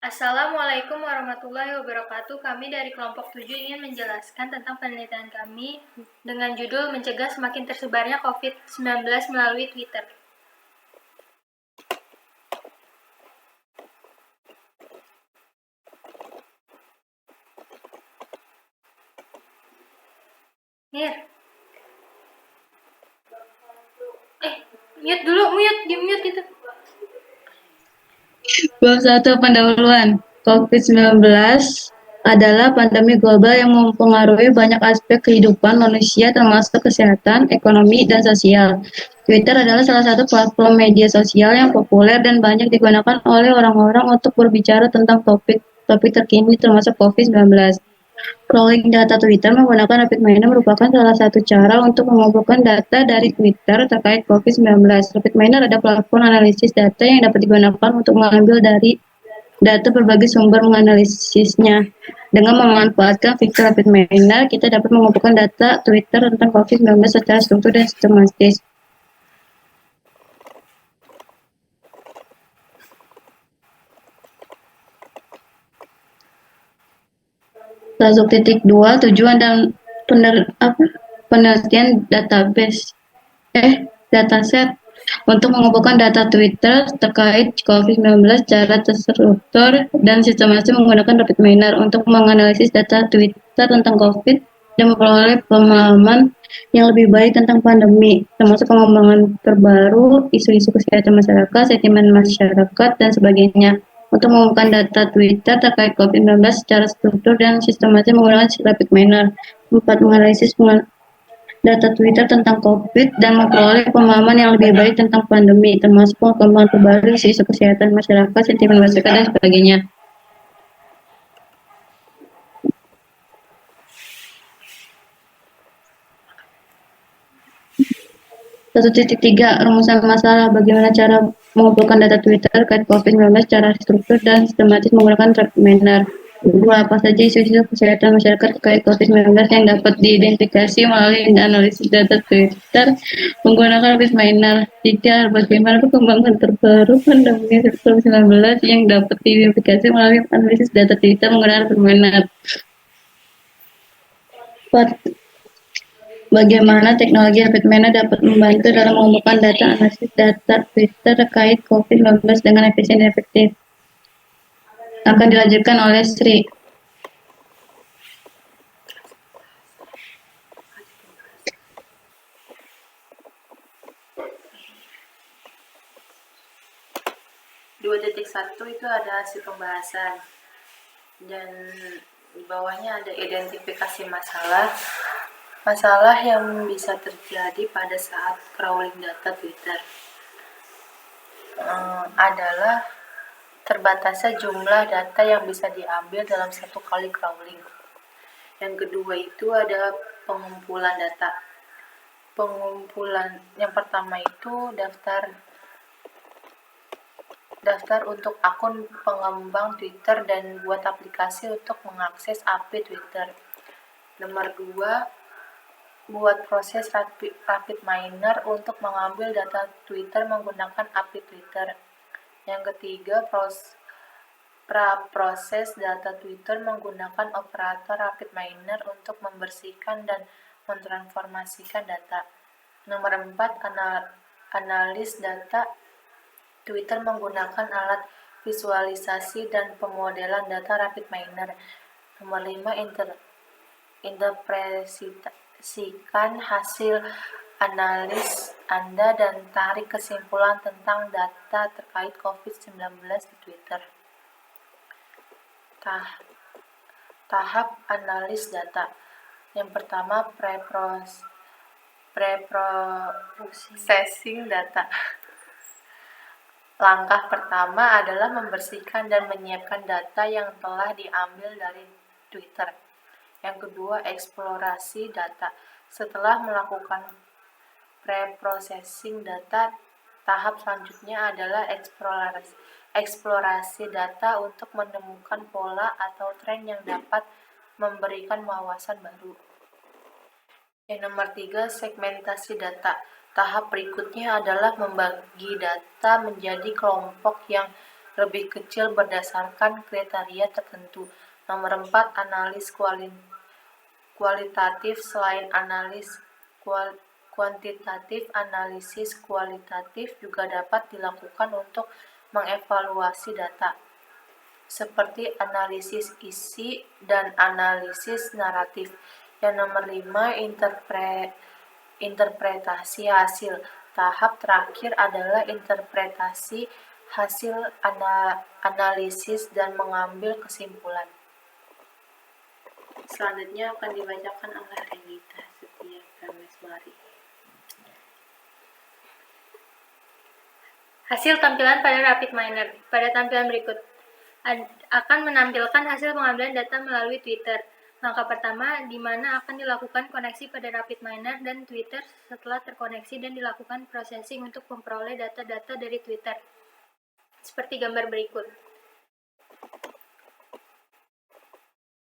Assalamualaikum warahmatullahi wabarakatuh. Kami dari kelompok 7 ingin menjelaskan tentang penelitian kami dengan judul Mencegah Semakin Tersebarnya COVID-19 melalui Twitter. Mir. Di-mute gitu. Bab 1 Pendahuluan. COVID-19 adalah pandemi global yang mempengaruhi banyak aspek kehidupan manusia termasuk kesehatan, ekonomi, dan sosial. Twitter adalah salah satu platform media sosial yang populer dan banyak digunakan oleh orang-orang untuk berbicara tentang topik terkini termasuk COVID-19. Crawling data Twitter menggunakan RapidMiner merupakan salah satu cara untuk mengumpulkan data dari Twitter terkait COVID-19. RapidMiner adalah platform analisis data yang dapat digunakan untuk mengambil dari data berbagai sumber menganalisisnya. Dengan memanfaatkan fitur RapidMiner, kita dapat mengumpulkan data Twitter tentang COVID-19 secara struktur dan sistematis. 1.2 Tujuan dan penelitian dataset untuk mengumpulkan data Twitter terkait COVID-19 secara terstruktur dan sistematis menggunakan RapidMiner untuk menganalisis data Twitter tentang COVID dan memperoleh pemahaman yang lebih baik tentang pandemi, termasuk pengembangan terbaru, isu-isu kesehatan masyarakat, sentimen masyarakat, dan sebagainya. Untuk mengumpulkan data Twitter terkait COVID-19 secara struktur dan sistematis menggunakan RapidMiner. 4. Menganalisis data Twitter tentang COVID dan memperoleh pemahaman yang lebih baik tentang pandemi, termasuk perkembangan terbaru, isu kesehatan masyarakat, sentimen masyarakat, dan sebagainya. 1.3 Rumusan masalah. Bagaimana cara mengumpulkan data Twitter terkait COVID-19 secara struktur dan sistematis menggunakan RapidMiner. 2. Apa saja isu-isu kesehatan masyarakat terkait COVID-19 yang dapat diidentifikasi melalui analisis data Twitter menggunakan RapidMiner. 3. Bagaimana perkembangan terbaru pandemi COVID-19 yang dapat diidentifikasi melalui analisis data Twitter menggunakan RapidMiner. 4. Bagaimana teknologi RapidMiner dapat membantu dalam mengumpulkan data analisis data Twitter terkait COVID-19 dengan efisien dan efektif. Akan dilanjutkan oleh Sri. .1 itu ada hasil pembahasan dan di bawahnya ada identifikasi masalah yang bisa terjadi pada saat crawling data Twitter. Adalah terbatasnya jumlah data yang bisa diambil dalam satu kali crawling. Yang kedua itu adalah pengumpulan data. Yang pertama itu daftar untuk akun pengembang Twitter dan buat aplikasi untuk mengakses API Twitter. Nomor 2, buat proses RapidMiner untuk mengambil data Twitter menggunakan API Twitter. Yang ketiga, proses data Twitter menggunakan operator RapidMiner untuk membersihkan dan mentransformasikan data. Nomor 4, analis data Twitter menggunakan alat visualisasi dan pemodelan data RapidMiner. Nomor 5, interpretasikan hasil analis Anda dan tarik kesimpulan tentang data terkait COVID-19 di Twitter. Tahap analis data. Yang pertama, pre-processing data. Langkah pertama adalah membersihkan dan menyiapkan data yang telah diambil dari Twitter. Yang kedua, eksplorasi data. Setelah melakukan pre-processing data, tahap selanjutnya adalah eksplorasi data untuk menemukan pola atau tren yang dapat memberikan wawasan baru. Yang nomor 3, segmentasi data. Tahap berikutnya adalah membagi data menjadi kelompok yang lebih kecil berdasarkan kriteria tertentu. Nomor 4, analis kualitatif. Selain analis kuantitatif, analisis kualitatif juga dapat dilakukan untuk mengevaluasi data, seperti analisis isi dan analisis naratif. Yang nomor 5, interpretasi hasil. Tahap terakhir adalah interpretasi hasil analisis dan mengambil kesimpulan. Selanjutnya akan dibacakan oleh Renita Setia Prameswari. Hasil tampilan pada Rapid Miner. Pada tampilan berikut akan menampilkan hasil pengambilan data melalui Twitter. Langkah pertama, di mana akan dilakukan koneksi pada Rapid Miner dan Twitter. Setelah terkoneksi dan dilakukan processing untuk memperoleh data-data dari Twitter, seperti gambar berikut.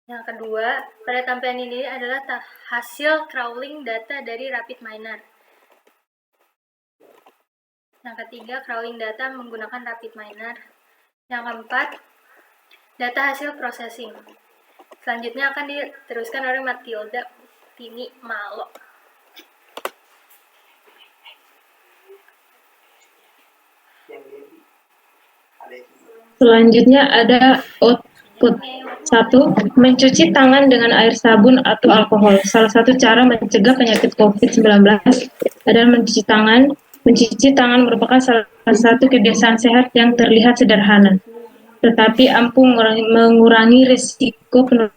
Yang kedua, pada tampilan ini adalah hasil crawling data dari Rapid Miner. Yang ketiga, crawling data menggunakan Rapid Miner. Yang keempat, data hasil processing. Selanjutnya akan diteruskan oleh Matilda Tini Malo. Selanjutnya ada output. 1. Mencuci tangan dengan air sabun atau alkohol. Salah satu cara mencegah penyakit COVID-19 adalah mencuci tangan. Mencuci tangan merupakan salah satu kebiasaan sehat yang terlihat sederhana, tetapi ampuh mengurangi risiko penularan.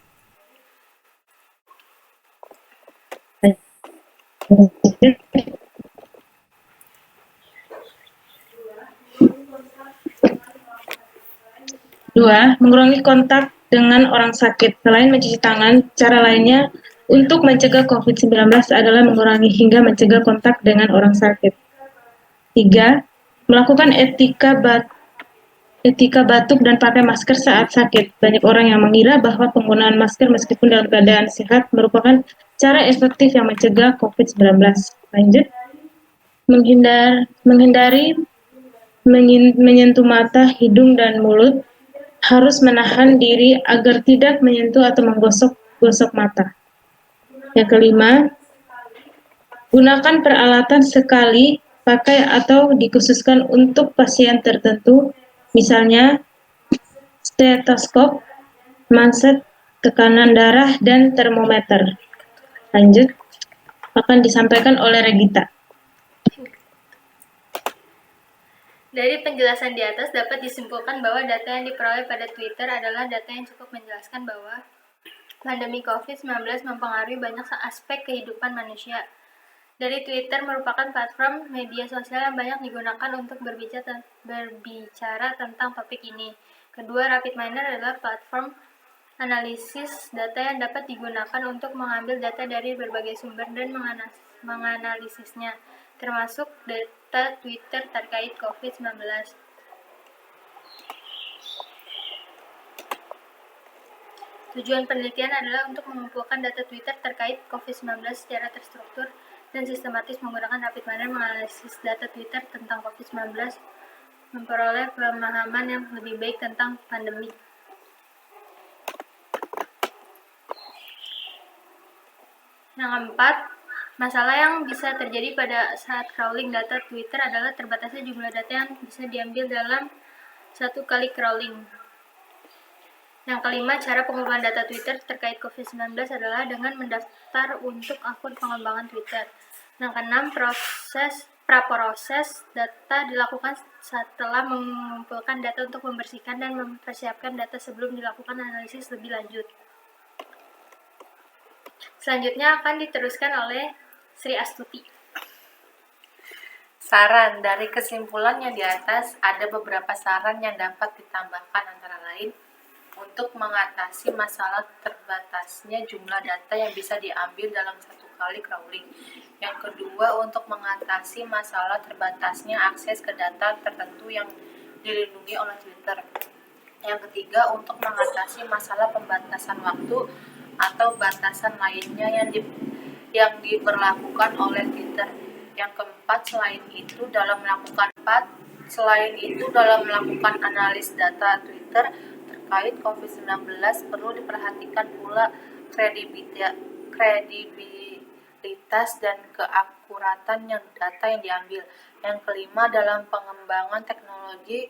Dua, mengurangi kontak dengan orang sakit. Selain mencuci tangan, cara lainnya untuk mencegah COVID-19 adalah mengurangi hingga mencegah kontak dengan orang sakit. 3. Melakukan etika batuk dan pakai masker saat sakit. Banyak orang yang mengira bahwa penggunaan masker meskipun dalam keadaan sehat merupakan cara efektif yang mencegah COVID-19. Lanjut. Menghindari menyentuh mata, hidung, dan mulut. Harus menahan diri agar tidak menyentuh atau menggosok mata. Yang kelima, gunakan peralatan sekali pakai atau dikhususkan untuk pasien tertentu, misalnya stetoskop, manset tekanan darah, dan termometer. Lanjut, akan disampaikan oleh Regita. Dari penjelasan di atas dapat disimpulkan bahwa data yang diperoleh pada Twitter adalah data yang cukup menjelaskan bahwa pandemi COVID-19 mempengaruhi banyak aspek kehidupan manusia. Dari Twitter merupakan platform media sosial yang banyak digunakan untuk berbicara tentang topik ini. Kedua, Rapid Miner adalah platform analisis data yang dapat digunakan untuk mengambil data dari berbagai sumber dan menganalisisnya, termasuk data Twitter terkait COVID-19. Tujuan penelitian adalah untuk mengumpulkan data Twitter terkait COVID-19 secara terstruktur dan sistematis menggunakan Rapid Miner menganalisis data Twitter tentang COVID-19, memperoleh pemahaman yang lebih baik tentang pandemi. Yang keempat, masalah yang bisa terjadi pada saat crawling data Twitter adalah terbatasnya jumlah data yang bisa diambil dalam satu kali crawling. Yang kelima, cara pengumpulan data Twitter terkait COVID-19 adalah dengan mendaftar untuk akun pengembangan Twitter. Yang keenam, praproses data dilakukan setelah mengumpulkan data untuk membersihkan dan mempersiapkan data sebelum dilakukan analisis lebih lanjut. Selanjutnya akan diteruskan oleh Sri Astuti. Saran. Dari kesimpulan yang di atas, ada beberapa saran yang dapat ditambahkan, antara lain untuk mengatasi masalah terbatasnya jumlah data yang bisa diambil dalam satu kali crawling. Yang kedua, untuk mengatasi masalah terbatasnya akses ke data tertentu yang dilindungi oleh Twitter. Yang ketiga, untuk mengatasi masalah pembatasan waktu atau batasan lainnya yang diberlakukan oleh Twitter. Yang keempat, selain itu, dalam melakukan Selain itu, dalam melakukan analis data Twitter terkait COVID-19 perlu diperhatikan pula kredibilitas dan keakuratan data yang diambil. Yang kelima, dalam pengembangan teknologi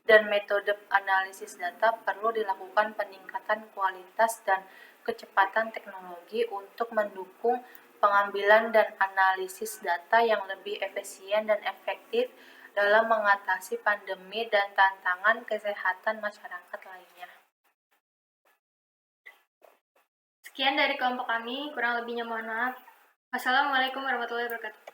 dan metode analisis data perlu dilakukan peningkatan kualitas dan kecepatan teknologi untuk mendukung pengambilan dan analisis data yang lebih efisien dan efektif dalam mengatasi pandemi dan tantangan kesehatan masyarakat lainnya. Sekian dari kelompok kami, kurang lebihnya mohon maaf. Wassalamualaikum warahmatullahi wabarakatuh.